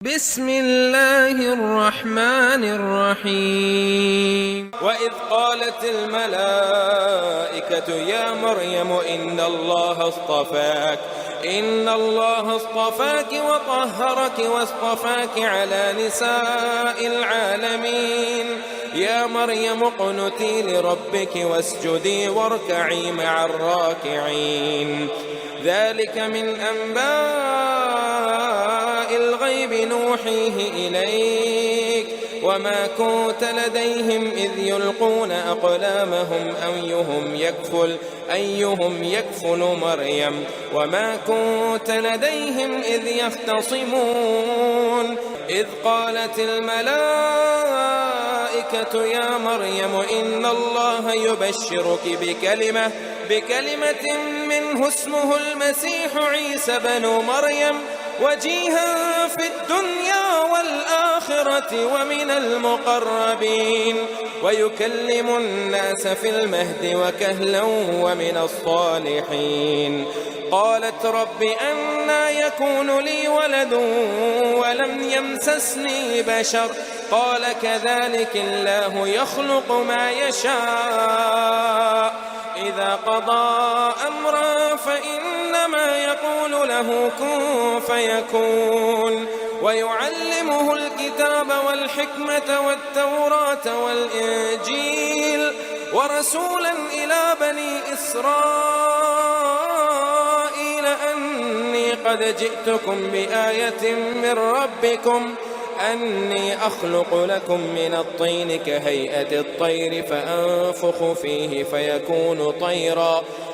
بسم الله الرحمن الرحيم. وإذ قالت الملائكة يا مريم إن الله اصطفاك وطهرك واصطفاك على نساء العالمين. يا مريم اقنتي لربك واسجدي واركعي مع الراكعين. ذلك من أنباء الغيب نوحيه إليك وما كنت لديهم إذ يلقون أقلامهم أيهم يكفل مريم وما كنت لديهم إذ يختصمون. إذ قالت الملائكة يا مريم إن الله يبشرك بكلمة منه اسمه المسيح عيسى بن مريم وجيها في الدنيا والآخرة ومن المقربين ويكلم الناس في المهد وكهلا ومن الصالحين. قالت رب أنى يكون لي ولد ولم يمسسني بشر قال كذلك الله يخلق ما يشاء إذا قضى أمرا فإنما يقول له كن فيكون. ويعلمه الكتاب والحكمة والتوراة والإنجيل ورسولا إلى بني إسرائيل أني قد جئتكم بآية من ربكم أني أخلق لكم من الطين كهيئة الطير فأنفخ فيه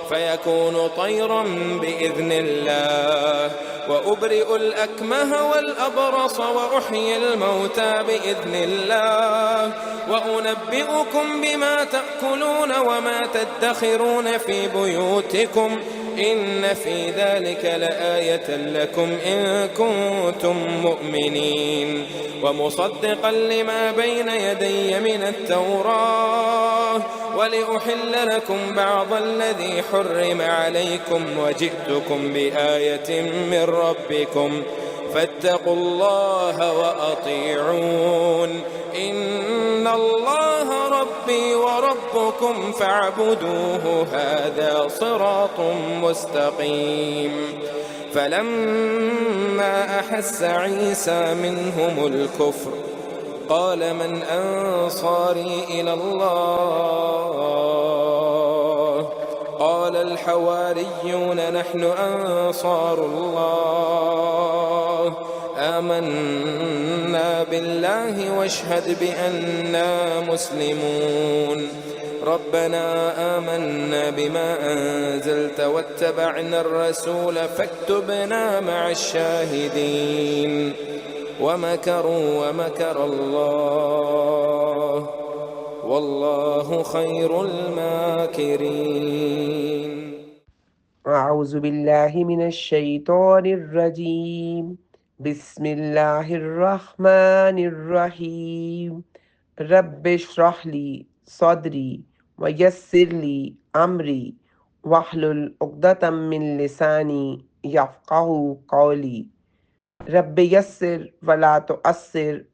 فيكون طيرا بإذن الله وأبرئ الأكمه والأبرص وأحيي الموتى بإذن الله وأنبئكم بما تأكلون وما تدخرون في بيوتكم إن في ذلك لآية لكم إن كنتم مؤمنين. ومصدقا لما بين يدي من التوراة ولأحل لكم بعض الذي حرم عليكم وجئتكم بآية من ربكم فاتقوا الله وأطيعون إن الله ربي وربكم فاعبدوه هذا صراط مستقيم. فلما أحس عيسى منهم الكفر قال من أنصاري إلى الله قال الحواريون نحن أنصار الله آمنا بالله واشهد بأننا مسلمون. ربنا آمنا بما أنزلت واتبعنا الرسول فاكتبنا مع الشاهدين. ومكروا ومكر الله والله خير الماكرين. أعوذ بالله من الشيطان الرجيم. بسم الله الرحمن الرحيم. رب اشرح لي صدري ويسر لي أمري واحلل عقدة من لساني يفقهوا قولي. رب يسر ولا تؤسر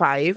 5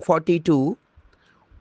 42।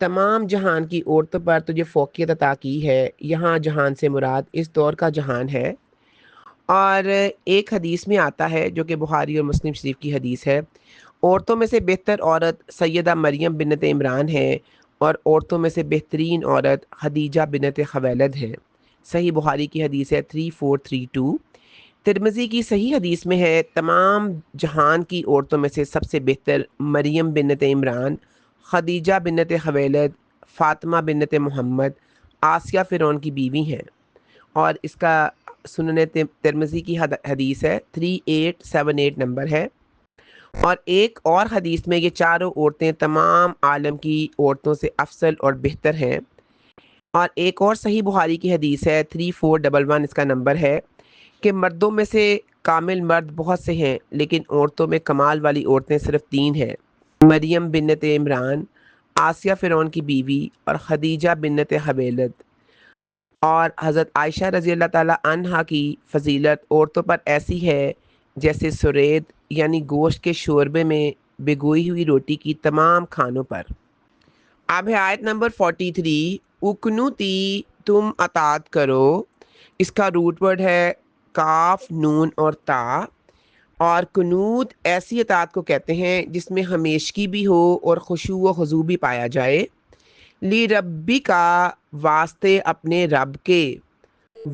تمام جہان کی عورتوں پر تجھے فوقیت عطا کی ہے۔ یہاں جہان سے مراد اس دور کا جہان ہے۔ اور ایک حدیث میں آتا ہے جو کہ بخاری اور مسلم شریف کی حدیث ہے، عورتوں میں سے بہتر عورت سیدہ مریم بنت عمران ہے اور عورتوں میں سے بہترین عورت خدیجہ بنت خویلد ہے۔ صحیح بخاری کی حدیث ہے 3432۔ ترمذی کی صحیح حدیث میں ہے، تمام جہان کی عورتوں میں سے سب سے بہتر مریم بنت عمران، خدیجہ بنت خویلد، فاطمہ بنت محمد، آسیہ فرعون کی بیوی ہیں۔ اور اس کا سنن ترمذی کی حدیث ہے 3878 نمبر ہے۔ اور ایک اور حدیث میں یہ چاروں عورتیں تمام عالم کی عورتوں سے افضل اور بہتر ہیں۔ اور ایک اور صحیح بخاری کی حدیث ہے 3411، اس کا نمبر ہے کہ مردوں میں سے کامل مرد بہت سے ہیں لیکن عورتوں میں کمال والی عورتیں صرف 3 ہیں، مریم بنت عمران، آسیہ فرعون کی بیوی اور خدیجہ بنت خویلد۔ اور حضرت عائشہ رضی اللہ تعالیٰ عنہا کی فضیلت عورتوں پر ایسی ہے جیسے سرید یعنی گوشت کے شوربے میں بھگوئی ہوئی روٹی کی تمام کھانوں پر۔ اب ہے آیت نمبر 43، اکنوتی تم اطاعت کرو۔ اس کا روٹ ورڈ ہے کاف نون اور تا۔ اور قنوت ایسی اطاعت کو کہتے ہیں جس میں ہمیشگی بھی ہو اور خشوع و خضوع بھی پایا جائے۔ لی ربی کا واسطے اپنے رب کے،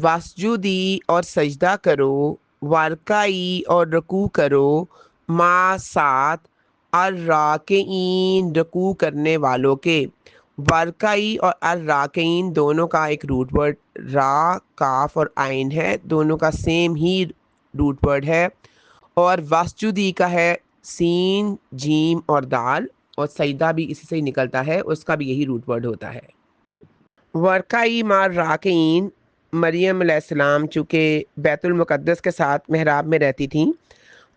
وسجودی اور سجدہ کرو، ورکائی اور رکوع کرو، ما ساتھ الراکعین رکوع کرنے والوں کے۔ ورکائی اور الراکعین دونوں کا ایک روٹ ورڈ را کاف اور عین ہے، دونوں کا سیم ہی روٹ ورڈ ہے۔ اور وسجودی کا ہے سین جیم اور دال، اور سجدہ بھی اسی سے ہی نکلتا ہے، اس کا بھی یہی روٹ ورڈ ہوتا ہے۔ ورکائی مار راکعین، مریم علیہ السلام چونکہ بیت المقدس کے ساتھ محراب میں رہتی تھیں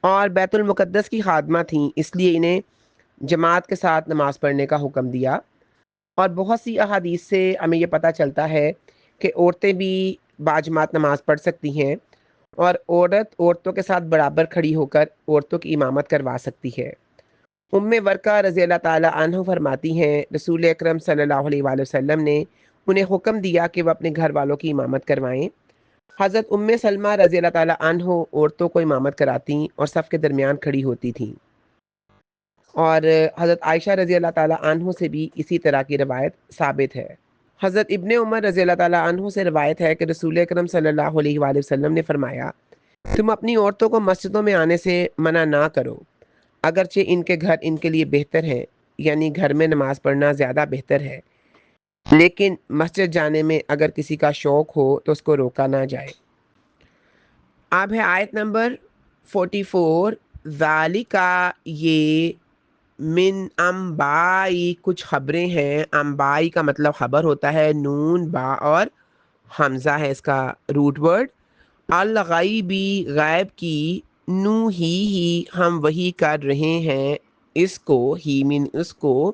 اور بیت المقدس کی خادمہ تھیں، اس لیے انہیں جماعت کے ساتھ نماز پڑھنے کا حکم دیا۔ اور بہت سی احادیث سے ہمیں یہ پتہ چلتا ہے کہ عورتیں بھی باجماعت نماز پڑھ سکتی ہیں اور عورت عورتوں کے ساتھ برابر کھڑی ہو کر عورتوں کی امامت کروا سکتی ہے۔ ورقہ رضی اللہ تعالیٰ عنہ فرماتی ہیں رسول اکرم صلی اللہ علیہ وآلہ وسلم نے انہیں حکم دیا کہ وہ اپنے گھر والوں کی امامت کروائیں۔ حضرت سلمہ رضی اللہ تعالیٰ عنہ عورتوں کو امامت کراتی اور صف کے درمیان کھڑی ہوتی تھیں۔ اور حضرت عائشہ رضی اللہ تعالیٰ عنہ سے بھی اسی طرح کی روایت ثابت ہے۔ حضرت ابن عمر رضی اللہ تعالیٰ عنہ سے روایت ہے کہ رسول اکرم صلی اللہ علیہ وآلہ وسلم نے فرمایا، تم اپنی عورتوں کو مسجدوں میں آنے سے منع نہ کرو، اگرچہ ان کے گھر ان کے لیے بہتر ہے، یعنی گھر میں نماز پڑھنا زیادہ بہتر ہے، لیکن مسجد جانے میں اگر کسی کا شوق ہو تو اس کو روکا نہ جائے۔ اب ہے آیت نمبر 44، ذالکا یہ من انبائی کچھ خبریں ہیں۔ انبائی کا مطلب خبر ہوتا ہے، نون با اور حمزہ ہے اس کا روٹ ورڈ۔ الغیبی غیب کی، نو ہی ہم وہی کر رہے ہیں اس کو، ہی من اس کو،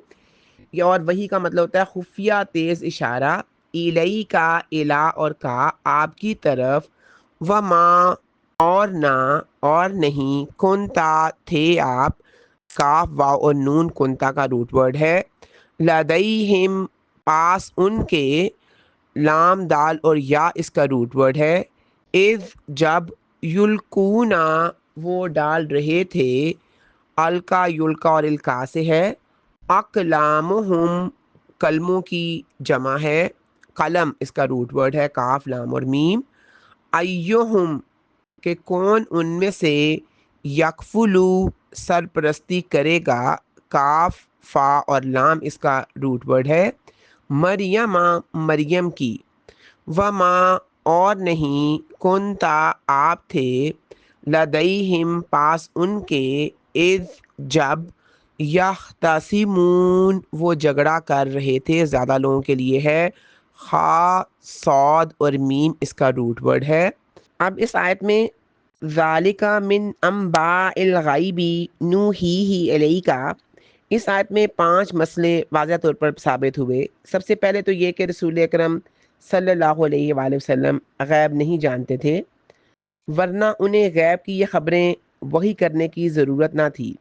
اور وہی کا مطلب ہوتا ہے خفیہ تیز اشارہ، الی کا الا اور کا آپ کی طرف، وما اور نہ اور نہیں، کنتا تھے آپ، کاف واو اور نون کنتا کا روٹ ورڈ ہے، لدیہم پاس ان کے، لام دال اور یا اس کا روٹ ورڈ ہے، اذ جب، یلکونا وہ ڈال رہے تھے، الکا یلکا اور الکا سے ہے، اقلامہم کلموں کی جمع ہے، قلم اس کا روٹ ورڈ ہے، کاف لام اور میم، ایہم کہ کون ان میں سے، یکفلو سرپرستی کرے گا، کاف فا اور لام اس کا روٹ ورڈ ہے، مریم مریم کی، وما اور نہیں، کنتا آپ تھے، لدیہم پاس ان کے، اذ جب، یختصمون وہ جھگڑا کر رہے تھے، زیادہ لوگوں کے لیے ہے، خا صاد اور میم اس کا روٹ ورڈ ہے۔ اب اس آیت میں ذالکا من انباء الغیبی نوحیہ الیکا، اس آیت میں 5 مسئلے واضح طور پر ثابت ہوئے۔ سب سے پہلے تو یہ کہ رسول اکرم صلی اللہ علیہ وآلہ وسلم غیب نہیں جانتے تھے، ورنہ انہیں غیب کی یہ خبریں وحی کرنے کی ضرورت نہ تھی۔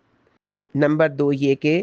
نمبر 2 یہ کہ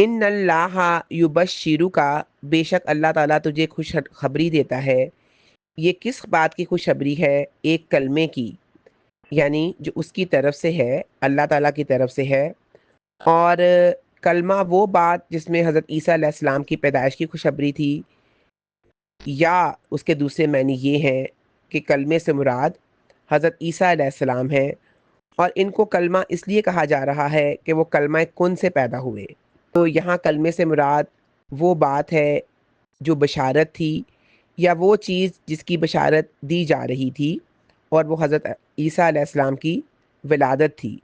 ان اللہ یبشرو کا، بے شک اللہ تعالیٰ تجھے خوشخبری دیتا ہے۔ یہ کس بات کی خوشخبری ہے؟ ایک کلمے کی، یعنی جو اس کی طرف سے ہے، اللہ تعالیٰ کی طرف سے ہے۔ اور کلمہ وہ بات جس میں حضرت عیسیٰ علیہ السلام کی پیدائش کی خوشخبری تھی، یا اس کے دوسرے معنی یہ ہیں کہ کلمے سے مراد حضرت عیسیٰ علیہ السلام ہے، اور ان کو کلمہ اس لیے کہا جا رہا ہے کہ وہ کلمہ کن سے پیدا ہوئے۔ تو یہاں کلمے سے مراد وہ بات ہے جو بشارت تھی، یا وہ چیز جس کی بشارت دی جا رہی تھی، اور وہ حضرت عیسیٰ علیہ السلام کی ولادت تھی۔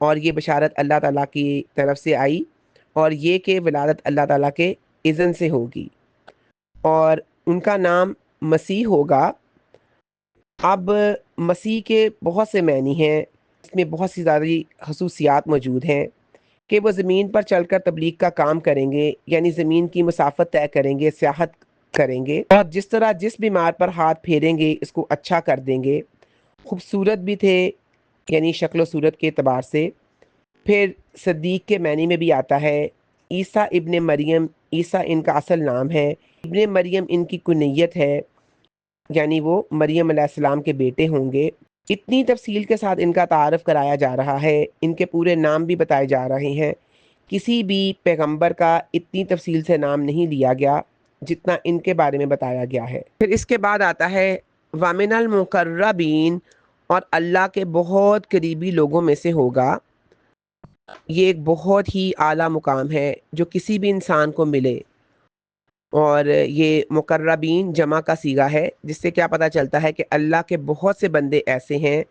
اور یہ بشارت اللہ تعالیٰ کی طرف سے آئی، اور یہ کہ ولادت اللہ تعالیٰ کے اذن سے ہوگی، اور ان کا نام مسیح ہوگا۔ اب مسیح کے بہت سے معنی ہیں، اس میں بہت سی زیادہ خصوصیات موجود ہیں کہ وہ زمین پر چل کر تبلیغ کا کام کریں گے، یعنی زمین کی مسافت طے کریں گے، سیاحت کریں گے، اور جس طرح جس بیمار پر ہاتھ پھیریں گے اس کو اچھا کر دیں گے۔ خوبصورت بھی تھے، یعنی شکل و صورت کے اعتبار سے۔ پھر صدیق کے معنی میں بھی آتا ہے۔ عیسیٰ ابن مریم، عیسیٰ ان کا اصل نام ہے، ابن مریم ان کی کنیت ہے، یعنی وہ مریم علیہ السلام کے بیٹے ہوں گے۔ اتنی تفصیل کے ساتھ ان کا تعارف کرایا جا رہا ہے، ان کے پورے نام بھی بتائے جا رہے ہیں۔ کسی بھی پیغمبر کا اتنی تفصیل سے نام نہیں لیا گیا جتنا ان کے بارے میں بتایا گیا ہے۔ پھر اس کے بعد آتا ہے وَمِنَ الْمُقَرَّبِينَ، اور اللہ کے بہت قریبی لوگوں میں سے ہوگا۔ یہ ایک بہت ہی اعلیٰ مقام ہے جو کسی بھی انسان کو ملے، اور یہ مقربین جمع کا صیغہ ہے، جس سے کیا پتہ چلتا ہے کہ اللہ کے بہت سے بندے ایسے ہیں،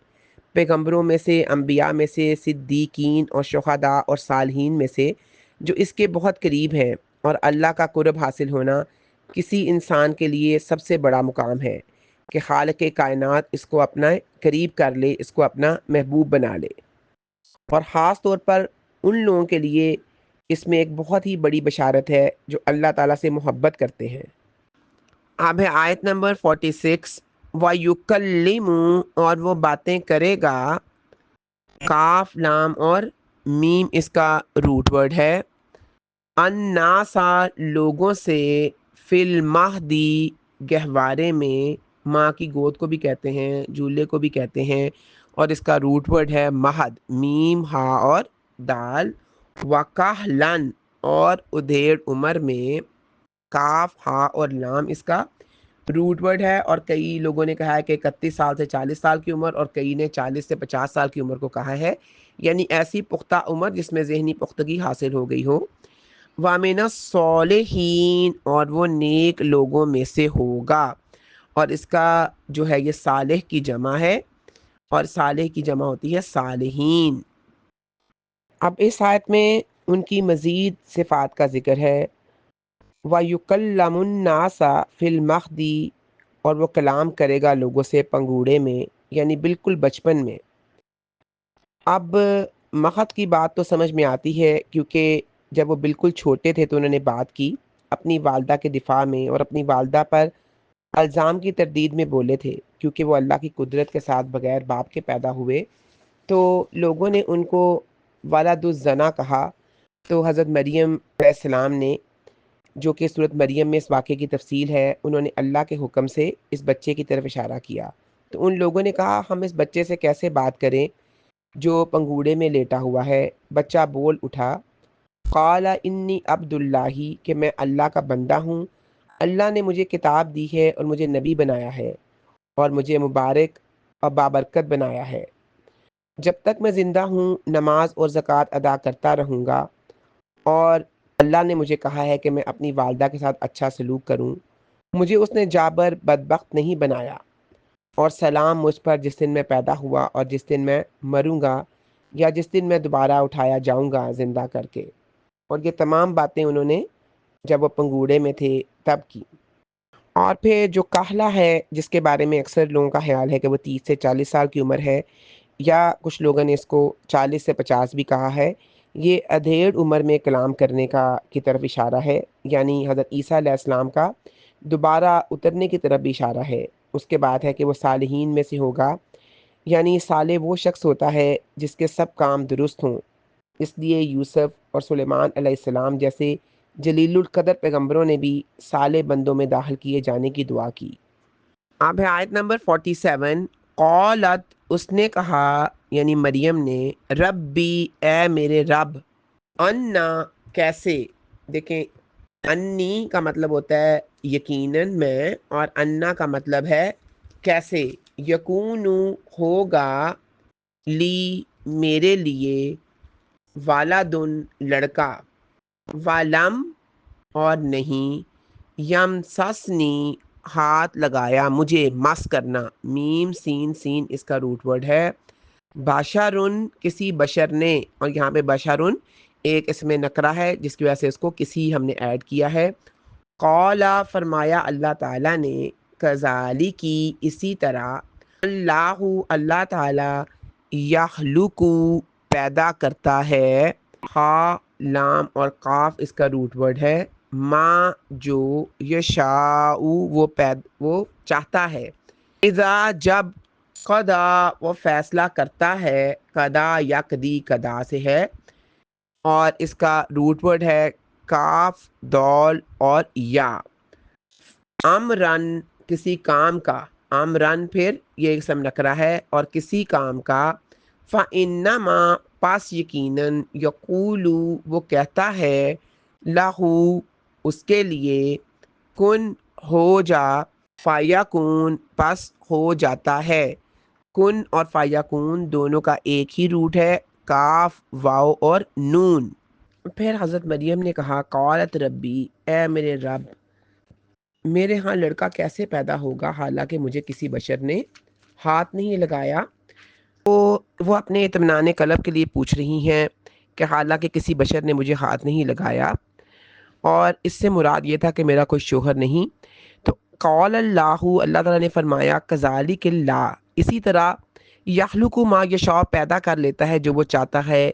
پیغمبروں میں سے، انبیاء میں سے، صدیقین اور شہداء اور صالحین میں سے، جو اس کے بہت قریب ہیں۔ اور اللہ کا قرب حاصل ہونا کسی انسان کے لیے سب سے بڑا مقام ہے کہ خالق کائنات اس کو اپنا قریب کر لے، اس کو اپنا محبوب بنا لے۔ اور خاص طور پر ان لوگوں کے لیے اس میں ایک بہت ہی بڑی بشارت ہے جو اللہ تعالیٰ سے محبت کرتے ہیں۔ اب ہے آیت نمبر 46، وَيُكَلِّمُ، اور وہ باتیں کرے گا، کاف لام اور میم اس کا روٹ ورڈ ہے، الناسا لوگوں سے، فی المہدی گہوارے میں، ماں کی گود کو بھی کہتے ہیں، جھولے کو بھی کہتے ہیں، اور اس کا روٹ ورڈ ہے مہد، میم ہا اور دال، وکہلن، اور ادھیڑ عمر میں، کاف ہا اور لام اس کا روٹ ورڈ ہے۔ اور کئی لوگوں نے کہا ہے کہ 31 سال سے 40 سال کی عمر، اور کئی نے 40 سے 50 سال کی عمر کو کہا ہے، یعنی ایسی پختہ عمر جس میں ذہنی پختگی حاصل ہو گئی ہو۔ وَمِنَ الصَّالِحِينَ، اور وہ نیک لوگوں میں سے ہوگا، اور اس کا جو ہے یہ صالح کی جمع ہے، اور صالح کی جمع ہوتی ہے صالحین۔ اب اس آیت میں ان کی مزید صفات کا ذکر ہے۔ وَيُكَلَّمُ النَّاسَ فِي الْمَهْدِ، اور وہ کلام کرے گا لوگوں سے پنگوڑے میں، یعنی بالکل بچپن میں۔ اب مہد کی بات تو سمجھ میں آتی ہے، کیونکہ جب وہ بالکل چھوٹے تھے تو انہوں نے بات کی اپنی والدہ کے دفاع میں، اور اپنی والدہ پر الزام کی تردید میں بولے تھے، کیونکہ وہ اللہ کی قدرت کے ساتھ بغیر باپ کے پیدا ہوئے۔ تو لوگوں نے ان کو ولد الزنا کہا، تو حضرت مریم علیہ السلام نے، جو کہ صورت مریم میں اس واقعے کی تفصیل ہے، انہوں نے اللہ کے حکم سے اس بچے کی طرف اشارہ کیا۔ تو ان لوگوں نے کہا ہم اس بچے سے کیسے بات کریں جو پنگوڑے میں لیٹا ہوا ہے؟ بچہ بول اٹھا، قال انی عبد اللہ، کہ میں اللہ کا بندہ ہوں، اللہ نے مجھے کتاب دی ہے اور مجھے نبی بنایا ہے، اور مجھے مبارک اور بابرکت بنایا ہے۔ جب تک میں زندہ ہوں نماز اور زکوٰۃ ادا کرتا رہوں گا، اور اللہ نے مجھے کہا ہے کہ میں اپنی والدہ کے ساتھ اچھا سلوک کروں، مجھے اس نے جابر بدبخت نہیں بنایا، اور سلام مجھ پر جس دن میں پیدا ہوا اور جس دن میں مروں گا، یا جس دن میں دوبارہ اٹھایا جاؤں گا زندہ کر کے۔ اور یہ تمام باتیں انہوں نے جب وہ پنگوڑے میں تھے تب کی۔ اور پھر جو کاہلا ہے، جس کے بارے میں اکثر لوگوں کا خیال ہے کہ وہ 30 سے 40 سال کی عمر ہے، یا کچھ لوگوں نے اس کو 40 سے 50 بھی کہا ہے، یہ ادھیڑ عمر میں کلام کرنے کی طرف اشارہ ہے، یعنی حضرت عیسیٰ علیہ السلام کا دوبارہ اترنے کی طرف بھی اشارہ ہے۔ اس کے بعد ہے کہ وہ صالحین میں سے ہوگا، یعنی صالح وہ شخص ہوتا ہے جس کے سب کام درست ہوں۔ اس لیے یوسف اور سلیمان علیہ السلام جیسے جلیل القدر پیغمبروں نے بھی صالح بندوں میں داخل کیے جانے کی دعا کی۔ اب ہے آیت نمبر 47۔ قالت، اس نے کہا یعنی مریم نے، ربی، اے میرے رب، انا، کیسے؟ دیکھیں، انی کا مطلب ہوتا ہے یقیناً میں، اور انا کا مطلب ہے کیسے۔ یکونو، ہوگا، لی، میرے لیے، والدن، لڑکا، والم، اور نہیں، یم سسنی، ہاتھ لگایا مجھے، مس کرنا، میم سین سین اس کا روٹ ورڈ ہے۔ بشرن، کسی بشر نے، اور یہاں پہ بشرن ایک اس میں نکرہ ہے جس کی وجہ سے اس کو کسی ہم نے ایڈ کیا ہے۔ قولا، فرمایا اللہ تعالیٰ نے، کذالکی، اسی طرح، اللہ، اللہ تعالیٰ، یخلق، پیدا کرتا ہے، ہا، لام اور قاف اس کا روٹ ورڈ ہے، ما، جو، یشاء، وہ چاہتا ہے، اذا، جب، قضا، وہ فیصلہ کرتا ہے، قضا یقضی، قضا سے ہے، اور اس کا روٹ ورڈ ہے کاف، دال اور یا۔ امرن، کسی کام کا، امرن پھر یہ اسم نکرہ ہے، اور کسی کام کا، فَإِنَّمَا، پس یقیناً، یقولو، وہ کہتا ہے، لہو، اس کے لیے، کن، ہو جا، فَیَکُن، پس ہو جاتا ہے۔ کن اور فَیَکُن دونوں کا ایک ہی روٹ ہے، کاف، واو اور نون۔ پھر حضرت مریم نے کہا، قالت ربی، اے میرے رب، میرے ہاں لڑکا کیسے پیدا ہوگا حالانکہ مجھے کسی بشر نے ہاتھ نہیں لگایا۔ تو وہ اپنے اطمینان قلب کے لیے پوچھ رہی ہیں کہ حالانکہ کسی بشر نے مجھے ہاتھ نہیں لگایا، اور اس سے مراد یہ تھا کہ میرا کوئی شوہر نہیں۔ تو قال اللہ، اللہ تعالیٰ نے فرمایا، کذالک اللہ، اسی طرح، یخلق ما یشاء، پیدا کر لیتا ہے جو وہ چاہتا ہے،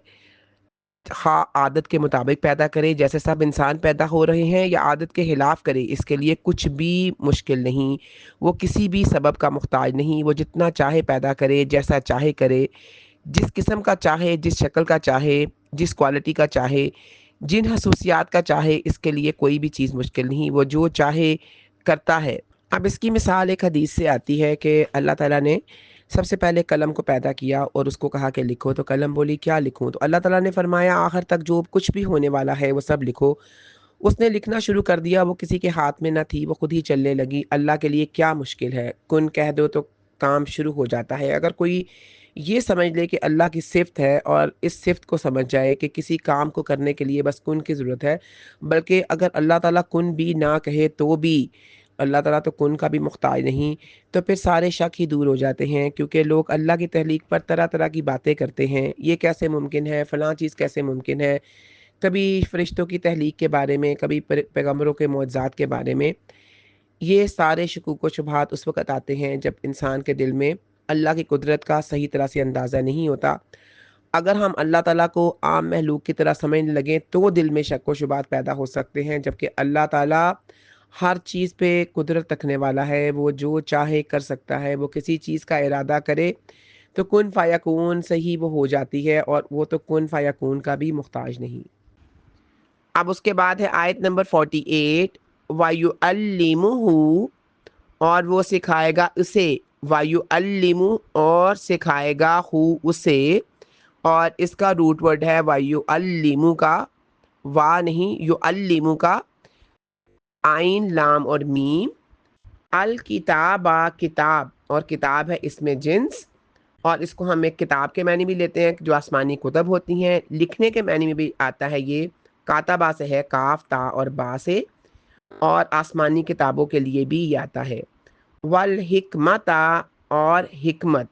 خواہ عادت کے مطابق پیدا کرے جیسے سب انسان پیدا ہو رہے ہیں، یا عادت کے خلاف کرے، اس کے لیے کچھ بھی مشکل نہیں، وہ کسی بھی سبب کا محتاج نہیں، وہ جتنا چاہے پیدا کرے، جیسا چاہے کرے، جس قسم کا چاہے، جس شکل کا چاہے، جس کوالٹی کا چاہے، جن خصوصیات کا چاہے، اس کے لیے کوئی بھی چیز مشکل نہیں، وہ جو چاہے کرتا ہے۔ اب اس کی مثال ایک حدیث سے آتی ہے کہ اللہ تعالیٰ نے سب سے پہلے قلم کو پیدا کیا اور اس کو کہا کہ لکھو، تو قلم بولی کیا لکھوں؟ تو اللہ تعالیٰ نے فرمایا آخر تک جو کچھ بھی ہونے والا ہے وہ سب لکھو۔ اس نے لکھنا شروع کر دیا، وہ کسی کے ہاتھ میں نہ تھی، وہ خود ہی چلنے لگی۔ اللہ کے لیے کیا مشکل ہے، کن کہہ دو تو کام شروع ہو جاتا ہے۔ اگر کوئی یہ سمجھ لے کہ اللہ کی صفت ہے اور اس صفت کو سمجھ جائے کہ کسی کام کو کرنے کے لیے بس کن کی ضرورت ہے، بلکہ اگر اللہ تعالیٰ کن بھی نہ کہے تو بھی اللہ تعالیٰ تو کن کا بھی محتاج نہیں، تو پھر سارے شک ہی دور ہو جاتے ہیں، کیونکہ لوگ اللہ کی تخلیق پر طرح طرح کی باتیں کرتے ہیں، یہ کیسے ممکن ہے، فلاں چیز کیسے ممکن ہے، کبھی فرشتوں کی تخلیق کے بارے میں، کبھی پیغمبروں کے معجزات کے بارے میں۔ یہ سارے شکوک و شبہات اس وقت آتے ہیں جب انسان کے دل میں اللہ کی قدرت کا صحیح طرح سے اندازہ نہیں ہوتا۔ اگر ہم اللہ تعالیٰ کو عام محلوق کی طرح سمجھنے لگیں تو دل میں شک و شبہات پیدا ہو سکتے ہیں، جبکہ اللہ تعالیٰ ہر چیز پہ قدرت رکھنے والا ہے، وہ جو چاہے کر سکتا ہے، وہ کسی چیز کا ارادہ کرے تو کن فیکون سے ہی وہ ہو جاتی ہے، اور وہ تو کن فیکون کا بھی محتاج نہیں۔ اب اس کے بعد ہے آیت نمبر 48، وَيُعَلِّمُهُ، اور وہ سکھائے گا اسے، وَيُعَلِّمُ، اور سکھائے گا ہو اسے، اور اس کا روٹ ورڈ ہے وَيُعَلِّمُ کا، وا نہیں، یعلم کا، عین، لام اور میم، الکتابہ، کتاب، اور کتاب ہے اس میں جنس، اور اس کو ہم ایک کتاب کے معنی بھی لیتے ہیں جو آسمانی کتب ہوتی ہیں، لکھنے کے معنی میں بھی آتا ہے، یہ کاتبہ سے ہے، کاف، تا اور با سے، اور آسمانی کتابوں کے لیے بھی یہ آتا ہے۔ والحکمت، اور حکمت،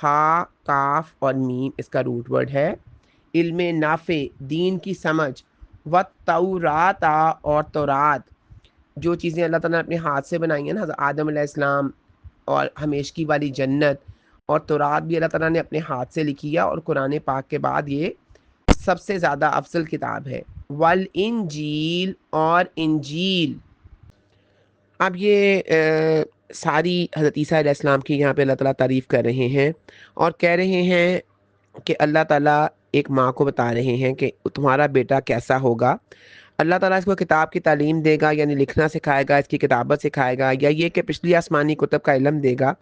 ہا، کاف اور میم اس کا روٹ ورڈ ہے، علم نافع، دین کی سمجھ، والتورات، اور تورات، جو چیزیں اللہ تعالیٰ نے اپنے ہاتھ سے بنائی ہیں نا، حضرت آدم علیہ السلام، اور ہمیشگی والی جنت، اور تورات بھی اللہ تعالیٰ نے اپنے ہاتھ سے لکھی ہے، اور قرآن پاک کے بعد یہ سب سے زیادہ افضل کتاب ہے۔ والانجیل، اور انجیل۔ اب یہ ساری حضرت عیسیٰ علیہ السلام کی یہاں پہ اللہ تعالیٰ تعریف کر رہے ہیں، اور کہہ رہے ہیں کہ اللہ تعالیٰ ایک ماں کو بتا رہے ہیں کہ تمہارا بیٹا کیسا ہوگا. اللہ تعالیٰ اس کو کتاب کی تعلیم دے گا، یعنی لکھنا سکھائے گا، اس کی کتابت سکھائے گا، یا یہ کہ پچھلی آسمانی کتب کا علم دے گا.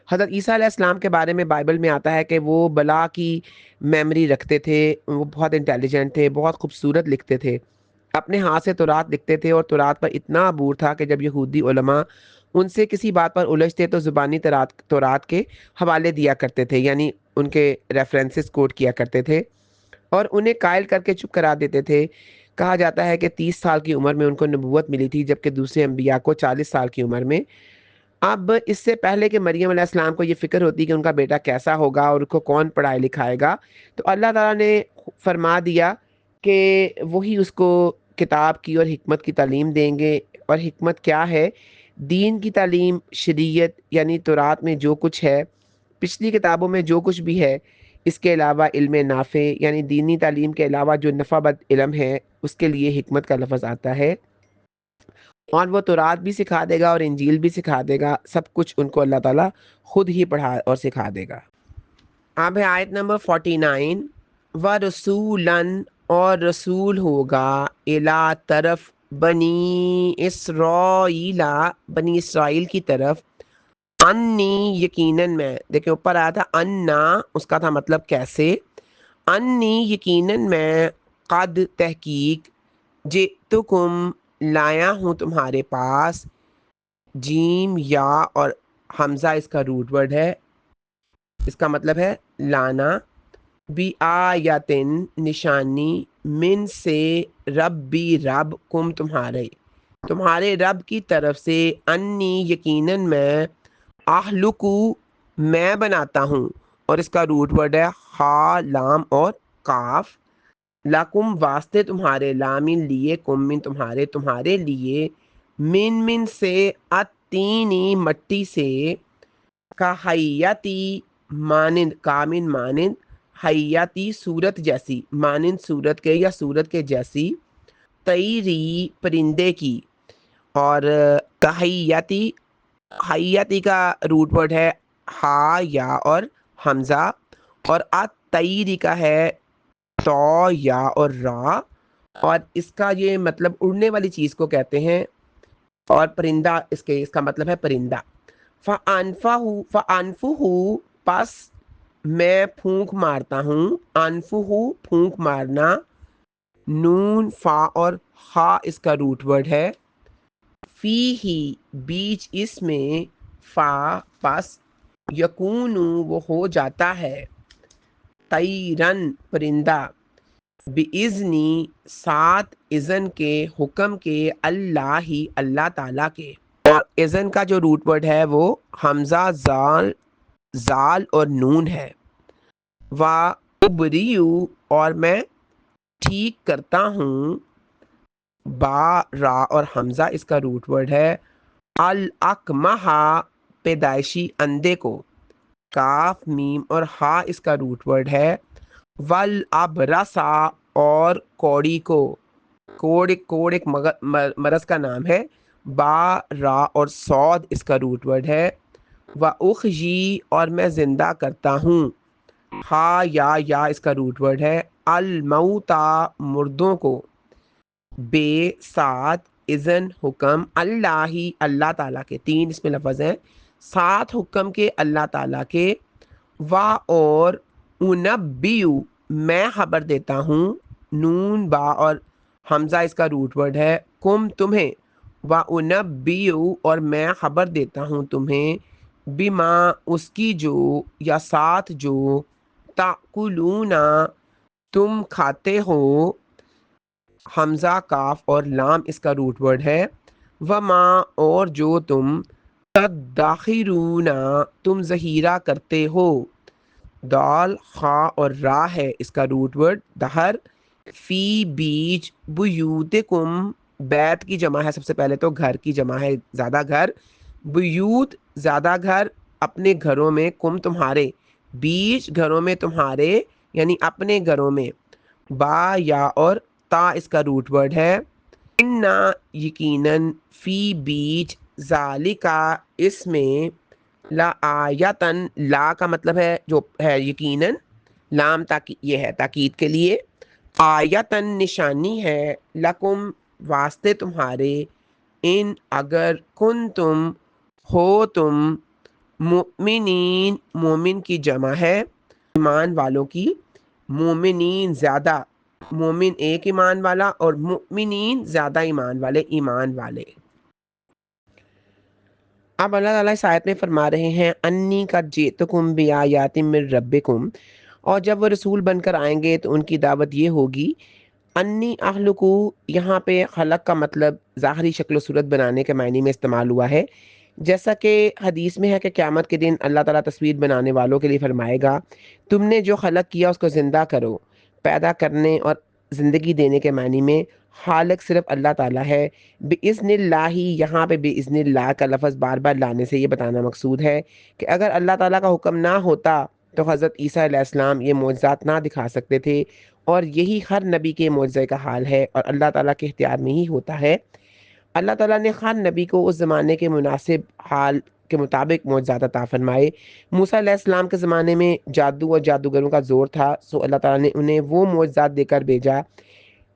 حضرت عیسیٰ علیہ السلام کے بارے میں بائبل میں آتا ہے کہ وہ بلا کی میموری رکھتے تھے، وہ بہت انٹیلیجنٹ تھے، بہت خوبصورت لکھتے تھے، اپنے ہاتھ سے تورات لکھتے تھے، اور تورات پر اتنا عبور تھا کہ جب یہودی علماء ان سے کسی بات پر الجھتے تو زبانی تورات کے حوالے دیا کرتے تھے، یعنی ان کے ریفرنسز کوٹ کیا کرتے تھے اور انہیں قائل کر کے چپ کرا دیتے تھے. کہا جاتا ہے کہ 30 سال کی عمر میں ان کو نبوت ملی تھی، جبکہ دوسرے انبیاء کو 40 سال کی عمر میں. اب اس سے پہلے کہ مریم علیہ السلام کو یہ فکر ہوتی کہ ان کا بیٹا کیسا ہوگا اور ان کو کون پڑھائے لکھائے گا، تو اللہ تعالیٰ نے فرما دیا کہ وہی اس کو کتاب کی اور حکمت کی تعلیم دیں گے. اور حکمت کیا ہے؟ دین کی تعلیم، شریعت یعنی تورات میں جو کچھ ہے، پچھلی کتابوں میں جو کچھ بھی ہے، اس کے علاوہ علم نافع یعنی دینی تعلیم کے علاوہ جو نفع بد علم ہے، اس کے لیے حکمت کا لفظ آتا ہے. اور وہ تورات بھی سکھا دے گا اور انجیل بھی سکھا دے گا، سب کچھ ان کو اللہ تعالیٰ خود ہی پڑھا اور سکھا دے گا. اب ہے آیت نمبر 49. وَرَسُولًا اور رسول ہوگا، اِلیٰ طرف بنی اسرائیل، بنی اسرائیل کی طرف، انی یقیناً میں. دیکھیں اوپر آیا تھا انا، اس کا تھا مطلب کیسے. انی یقیناً میں، قد تحقیق، جئتکم لایا ہوں تمہارے پاس، جیم یا اور حمزہ اس کا روٹ ورڈ ہے، اس کا مطلب ہے لانا. بی آیتن نشانی، من سے ربی رب، کم تمہارے رب کی طرف سے، انی یقیناً میں، اہلکو میں بناتا ہوں، اور اس کا روٹ ورڈ ہے ہا لام اور کاف. لکم واسطے تمہارے، لامن لیے، کم من تمہارے لیے، من سے، اتینی مٹی سے، کا حیاتی مانند، کامن مانند، حیاتی صورت جیسی، مانند صورت کے یا صورت کے جیسی، طیری پرندے کی. اور تحیاتی، حیاتی کا روٹ ورڈ ہے ہا یا اور حمزہ، اور اتیری کا ہے تو یا اور را، اور اس کا یہ مطلب اڑنے والی چیز کو کہتے ہیں، اور پرندہ اس کا مطلب ہے پرندہ. فَأَنفُهُ پس میں پھونک مارتا ہوں، انفُہُ پھونک مارنا، نون فا اور ہا اس کا روٹ ورڈ ہے، فی ہی بیچ اس میں، فا پس، یکون وہ ہو جاتا ہے، طیرن پرندہ، بِإِذْنِ ساتھ اذن کے، حکم کے، اللہ ہی اللہ تعالیٰ کے. اور اذن کا جو روٹ ورڈ ہے وہ حمزہ زال اور نون ہے. وَأُبْرِئُ اور میں ٹھیک کرتا ہوں، با را اور حمزہ اس کا روٹ ورڈ ہے، الاکمہ پیدائشی اندھے کو، کاف میم اور ہا اس کا روٹ ورڈ ہے، والابرسا اور کوڑی کو، کوڑ ایک مرض کا نام ہے، با را اور صاد اس کا روٹ ورڈ ہے، وَأُخْجِی اور میں زندہ کرتا ہوں، ہا یا اس کا روٹ ورڈ ہے، الموتا مردوں کو، بے ساتھ اذن حکم، اللہ ہی اللہ تعالیٰ کے. 3 اس میں لفظ ہیں، ساتھ حکم کے اللہ تعالیٰ کے، وا اور انبیو میں خبر دیتا ہوں، نون با اور حمزہ اس کا روٹ ورڈ ہے، کم تمہیں، وا انبیو اور میں خبر دیتا ہوں تمہیں، بما اس کی جو، یا ساتھ جو، تاکلون تم کھاتے ہو، حمزہ کاف اور لام اس کا روٹ ورڈ ہے، وما اور جو تم، تدخرون تم ذخیرہ کرتے ہو، دال خا اور را ہے اس کا روٹ ورڈ دہر، فی بیچ، بیوتکم بیت کی جمع ہے، سب سے پہلے تو گھر کی جمع ہے زیادہ گھر، بیوت زیادہ گھر، اپنے گھروں میں، کم تمہارے، بیچ گھروں میں تمہارے یعنی اپنے گھروں میں، با یا اور تا اس کا روٹ ورڈ ہے، انا یقیناً، فی بیچ، ذالکا اس میں، لا آیتن، لا کا مطلب ہے جو ہے یقیناً، لام یہ ہے تاکید کے لیے، آیتن نشانی ہے، لکم واسطے تمہارے، ان اگر کن تم ہو تم، مؤمنین مومن کی جمع ہے، ایمان والوں کی، مومنین زیادہ، مومن ایک ایمان والا اور مؤمنین زیادہ ایمان والے، ایمان والے۔ اب اللہ تعالیٰ اس آیت میں فرما رہے ہیں انی قد جئتکم بآیات من ربکم، اور جب وہ رسول بن کر آئیں گے تو ان کی دعوت یہ ہوگی، انی اخلقو، یہاں پہ خلق کا مطلب ظاہری شکل و صورت بنانے کے معنی میں استعمال ہوا ہے، جیسا کہ حدیث میں ہے کہ قیامت کے دن اللہ تعالیٰ تصویر بنانے والوں کے لیے فرمائے گا تم نے جو خلق کیا اس کو زندہ کرو۔ پیدا کرنے اور زندگی دینے کے معنی میں خالق صرف اللہ تعالیٰ ہے۔ بِإِذْنِ اللہ، یہاں پہ بِإِذْنِ اللہ کا لفظ بار بار لانے سے یہ بتانا مقصود ہے کہ اگر اللہ تعالیٰ کا حکم نہ ہوتا تو حضرت عیسیٰ علیہ السلام یہ معجزات نہ دکھا سکتے تھے، اور یہی ہر نبی کے معجزے کا حال ہے اور اللہ تعالیٰ کے اختیار میں ہی ہوتا ہے۔ اللہ تعالیٰ نے ہر نبی کو اس زمانے کے مناسب حال کے مطابق معجزات عطا فرمائے۔ موسیٰ علیہ السلام کے زمانے میں جادو اور جادوگروں کا زور تھا، سو اللہ تعالیٰ نے انہیں وہ معجزات دے کر بھیجا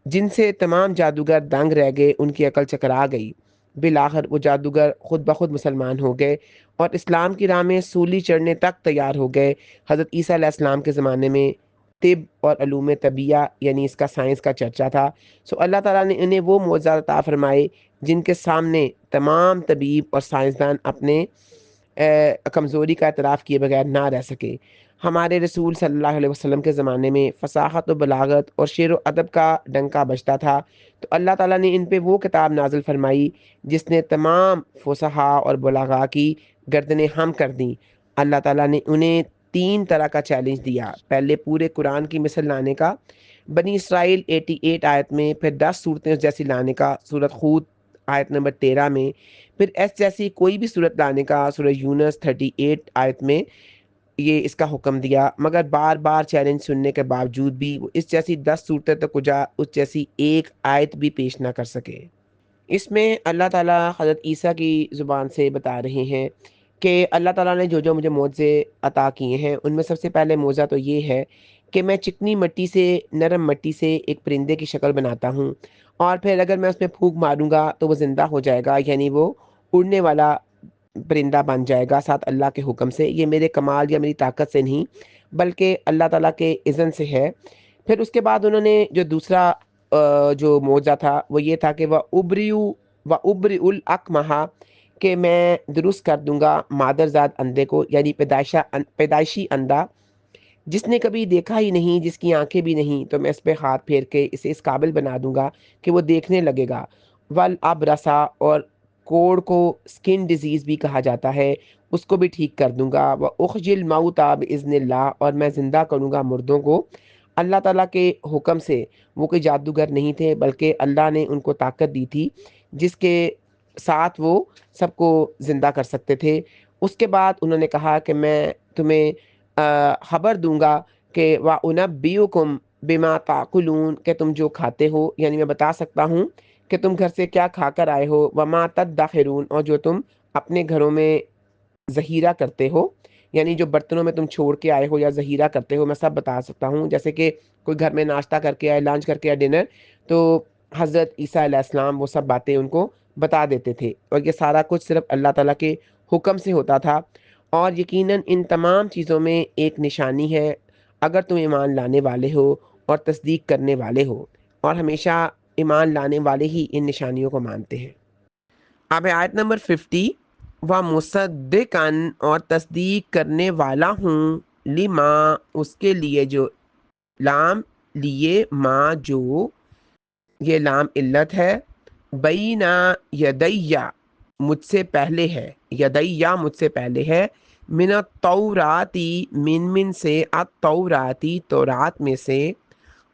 جن سے تمام جادوگر دنگ رہ گئے، ان کی عقل چکرا گئی۔ بالآخر وہ جادوگر خود بخود مسلمان ہو گئے اور اسلام کی راہ میں سولی چڑھنے تک تیار ہو گئے۔ حضرت عیسیٰ علیہ السلام کے زمانے میں طب اور علوم طبیعہ یعنی اس کا سائنس کا چرچا تھا، سو اللہ تعالیٰ نے انہیں وہ معجزات عطا فرمائے جن کے سامنے تمام طبیب اور سائنسدان اپنے کمزوری کا اعتراف کیے بغیر نہ رہ سکے۔ ہمارے رسول صلی اللہ علیہ وسلم کے زمانے میں فصاحت و بلاغت اور شعر و ادب کا ڈنکا بجتا تھا، تو اللہ تعالیٰ نے ان پہ وہ کتاب نازل فرمائی جس نے تمام فصحاء اور بلاغاء کی گردنیں خم کر دیں۔ اللہ تعالیٰ نے انہیں 3 طرح کا چیلنج دیا، پہلے پورے قرآن کی مثل لانے کا بنی اسرائیل 88 آیت میں، پھر 10 صورتیں جیسی لانے کا سورۃ ہود آیت نمبر 13 میں، پھر ایس جیسی کوئی بھی صورت لانے کا سورہ یونس 38 آیت میں یہ اس کا حکم دیا، مگر بار بار چیلنج سننے کے باوجود بھی وہ اس جیسی 10 صورتیں تو کجا اس جیسی ایک آیت بھی پیش نہ کر سکے۔ اس میں اللہ تعالیٰ حضرت عیسیٰ کی زبان سے بتا رہے ہیں کہ اللہ تعالیٰ نے جو جو مجھے معجزے عطا کیے ہیں ان میں سب سے پہلے معجزہ تو یہ ہے کہ میں چکنی مٹی سے، نرم مٹی سے ایک پرندے کی شکل بناتا ہوں، اور پھر اگر میں اس میں پھونک ماروں گا تو وہ زندہ ہو جائے گا، یعنی وہ اڑنے والا پرندہ بن جائے گا ساتھ اللہ کے حکم سے۔ یہ میرے کمال یا میری طاقت سے نہیں بلکہ اللہ تعالیٰ کے اذن سے ہے۔ پھر اس کے بعد انہوں نے جو دوسرا جو معجزہ تھا وہ یہ تھا کہ وہ ابری الاکمہا، کہ میں درست کر دوں گا مادرزاد اندھے کو، یعنی پیدائشی اندھا جس نے کبھی دیکھا ہی نہیں، جس کی آنکھیں بھی نہیں، تو میں اس پہ ہاتھ پھیر کے اسے اس قابل بنا دوں گا کہ وہ دیکھنے لگے گا۔ ول اب رسا، اور کوڑ کو سکن ڈیزیز بھی کہا جاتا ہے، اس کو بھی ٹھیک کر دوں گا۔ وہ اخجل موتا باذن اللہ، اور میں زندہ کروں گا مردوں کو اللہ تعالیٰ کے حکم سے۔ وہ کوئی جادوگر نہیں تھے بلکہ اللہ نے ان کو طاقت دی تھی جس کے ساتھ وہ سب کو زندہ کر سکتے تھے۔ اس کے بعد انہوں نے کہا کہ میں تمہیں خبر دوں گا کہ وَأُنَبِّئُكُم بِمَا تَأْكُلُونَ، کہ تم جو کھاتے ہو، یعنی میں بتا سکتا ہوں کہ تم گھر سے کیا کھا کر آئے ہو، وَمَا تَدَّخِرُونَ، اور جو تم اپنے گھروں میں ذخیرہ کرتے ہو، یعنی جو برتنوں میں تم چھوڑ کے آئے ہو یا ذخیرہ کرتے ہو، میں سب بتا سکتا ہوں۔ جیسے کہ کوئی گھر میں ناشتہ کر کے آئے، لنچ کر کے آئے، ڈنر، تو حضرت عیسیٰ علیہ السلام وہ سب باتیں ان کو بتا دیتے تھے، اور یہ سارا کچھ صرف اللہ تعالیٰ کے حکم سے ہوتا تھا۔ اور یقیناً ان تمام چیزوں میں ایک نشانی ہے اگر تم ایمان لانے والے ہو اور تصدیق کرنے والے ہو، اور ہمیشہ ایمان لانے والے ہی ان نشانیوں کو مانتے ہیں۔ اب آیت نمبر 50، وَمُصَدِّقًا، اور تصدیق کرنے والا ہوں، لما، اس کے لیے، جو لام لیے، ما جو، یہ لام علت ہے، بینا یدیا، مجھ سے پہلے ہے، یدیا مجھ سے پہلے ہے، من التوراتی، من سے، التوراتی تورات میں سے،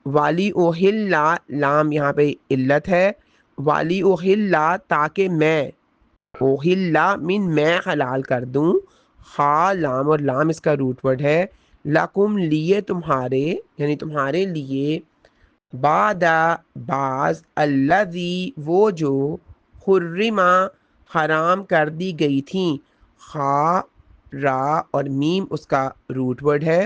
والی اوہلا، لام یہاں پہ علت ہے، والی اوہلا، تاکہ میں، اوہلا من میں حلال کر دوں، خا لام، اور لام اس کا روٹ ورڈ ہے، لکم لیے تمہارے، یعنی تمہارے لیے، بعد بعض، الذی وہ جو، حرما حرام کر دی گئی تھیں، خا را اور میم اس کا روٹ ورڈ ہے،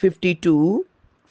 52।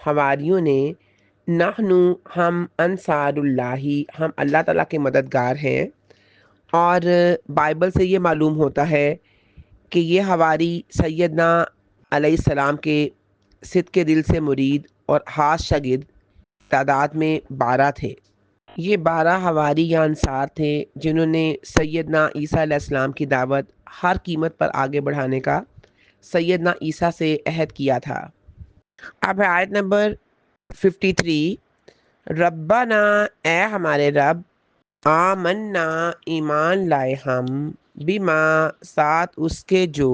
حواریوں نے نحنو ہم انصار اللہ ہم اللہ تعالیٰ کے مددگار ہیں. اور بائبل سے یہ معلوم ہوتا ہے کہ یہ حواری سیدنا علیہ السلام کے صدق کے دل سے مرید اور خاص شاگرد تعداد میں 12 تھے. یہ 12 حواری یا انصار تھے جنہوں نے سیدنا عیسیٰ علیہ السلام کی دعوت ہر قیمت پر آگے بڑھانے کا سیدنا عیسیٰ سے عہد کیا تھا. اب ہے آیت نمبر 53. ربنا اے ہمارے رب، آمنا ایمان لائے ہم، بما ساتھ اس کے جو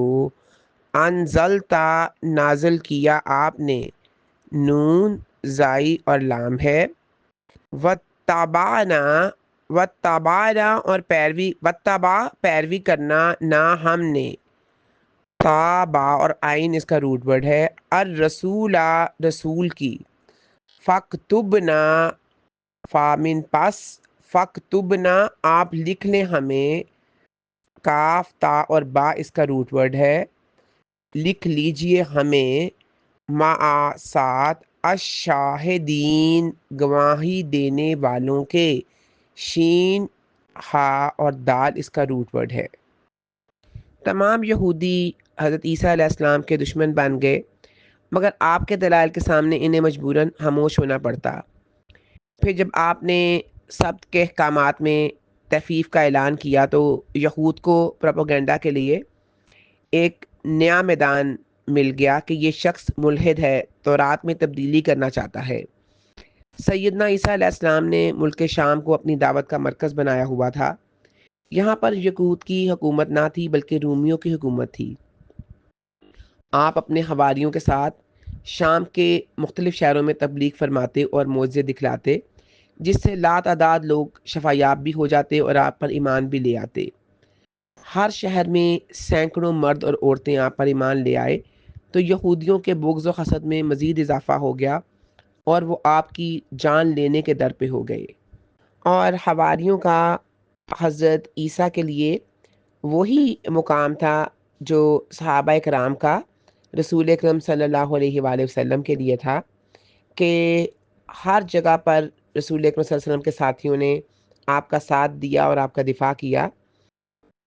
انزلتا نازل کیا آپ نے، نون زائی اور لام ہے، وتابعنا وتابعنا اور پیروی کرنا نہ ہم نے، تابع اور آئین اس کا روٹ ورڈ ہے، الرسولہ رسول کی، فاکتبنا فامن پس، فاکتبنا آپ لکھ لیں ہمیں، کاف تا اور با اس کا روٹ ورڈ ہے، لکھ لیجئے ہمیں، مع ساتھ، الشاہدین گواہی دینے والوں کے، شین ہا اور دال اس کا روٹ ورڈ ہے. تمام یہودی حضرت عیسیٰ علیہ السلام کے دشمن بن گئے، مگر آپ کے دلائل کے سامنے انہیں مجبوراً خاموش ہونا پڑتا. پھر جب آپ نے سبت کے احکامات میں تخفیف کا اعلان کیا تو یہود کو پروپیگنڈا کے لیے ایک نیا میدان مل گیا کہ یہ شخص ملحد ہے، تورات میں تبدیلی کرنا چاہتا ہے. سیدنا عیسیٰ علیہ السلام نے ملک شام کو اپنی دعوت کا مرکز بنایا ہوا تھا. یہاں پر یہود کی حکومت نہ تھی بلکہ رومیوں کی حکومت تھی. آپ اپنے حواریوں کے ساتھ شام کے مختلف شہروں میں تبلیغ فرماتے اور معجزے دکھلاتے، جس سے لاتعداد لوگ شفایاب بھی ہو جاتے اور آپ پر ایمان بھی لے آتے. ہر شہر میں سینکڑوں مرد اور عورتیں آپ پر ایمان لے آئے تو یہودیوں کے بغض و حسد میں مزید اضافہ ہو گیا اور وہ آپ کی جان لینے کے در پہ ہو گئے. اور حواریوں کا حضرت عیسیٰ کے لیے وہی مقام تھا جو صحابہ کرام کا رسول اکرم صلی اللہ علیہ وآلہ وسلم کے لیے تھا، کہ ہر جگہ پر رسول اکرم صلی اللہ علیہ وسلم کے ساتھیوں نے آپ کا ساتھ دیا اور آپ کا دفاع کیا.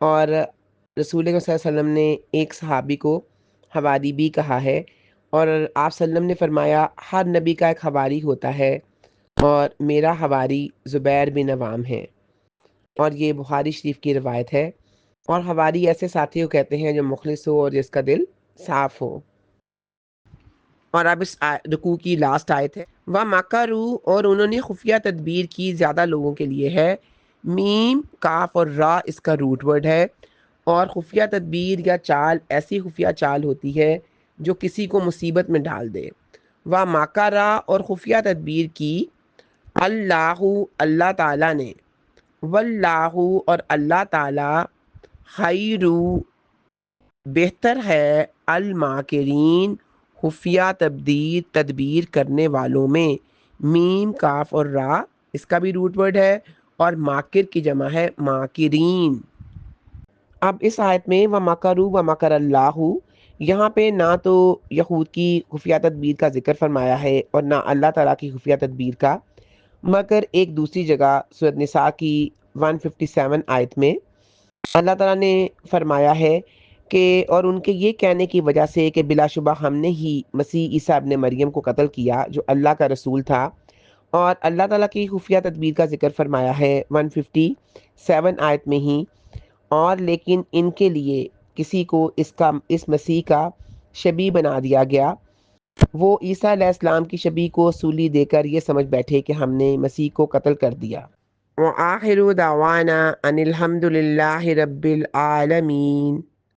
اور رسول اکرم صلی اللہ علیہ وسلم نے ایک صحابی کو حواری بھی کہا ہے، اور آپ صلی اللہ علیہ وسلم نے فرمایا ہر نبی کا ایک حواری ہوتا ہے اور میرا حواری زبیر بن عوام ہے. اور یہ بخاری شریف کی روایت ہے. اور حواری ایسے ساتھی کو کہتے ہیں جو مخلص ہو اور جس کا دل صاف ہو. اور اب اس رکوع کی لاسٹ آیت ہے، وَمَكَرُوا اور انہوں نے خفیہ تدبیر کی، زیادہ لوگوں کے لیے ہے، میم کاف اور را اس کا روٹ ورڈ ہے. اور خفیہ تدبیر یا چال ایسی خفیہ چال ہوتی ہے جو کسی کو مصیبت میں ڈال دے. وَمَكَرَ اور خفیہ تدبیر کی، اللہ اللہ تعالیٰ نے، واللہ اور اللہ تعالیٰ، خیر بہتر ہے، الماکرین خفیہ تدبیر کرنے والوں میں، میم کاف اور را اس کا بھی روٹ ورڈ ہے اور ماکر کی جمع ہے ماکرین. اب اس آیت میں وَمَكَرُوا وَمَكَرَ اللَّهُ یہاں پہ نہ تو یہود کی خفیہ تدبیر کا ذکر فرمایا ہے اور نہ اللہ تعالیٰ کی خفیہ تدبیر کا، مگر ایک دوسری جگہ سورۃ نساء کی 157 آیت میں اللہ تعالیٰ نے فرمایا ہے کہ اور ان کے یہ کہنے کی وجہ سے کہ بلا شبہ ہم نے ہی مسیح عیسیٰ ابن مریم کو قتل کیا جو اللہ کا رسول تھا. اور اللہ تعالیٰ کی خفیہ تدبیر کا ذکر فرمایا ہے 157 آیت میں ہی، اور لیکن ان کے لیے کسی کو اس مسیح کا شبیہ بنا دیا گیا. وہ عیسیٰ علیہ السلام کی شبیہ کو سولی دے کر یہ سمجھ بیٹھے کہ ہم نے مسیح کو قتل کر دیا. وآخر دعوانا ان الحمد للہ رب العالمین.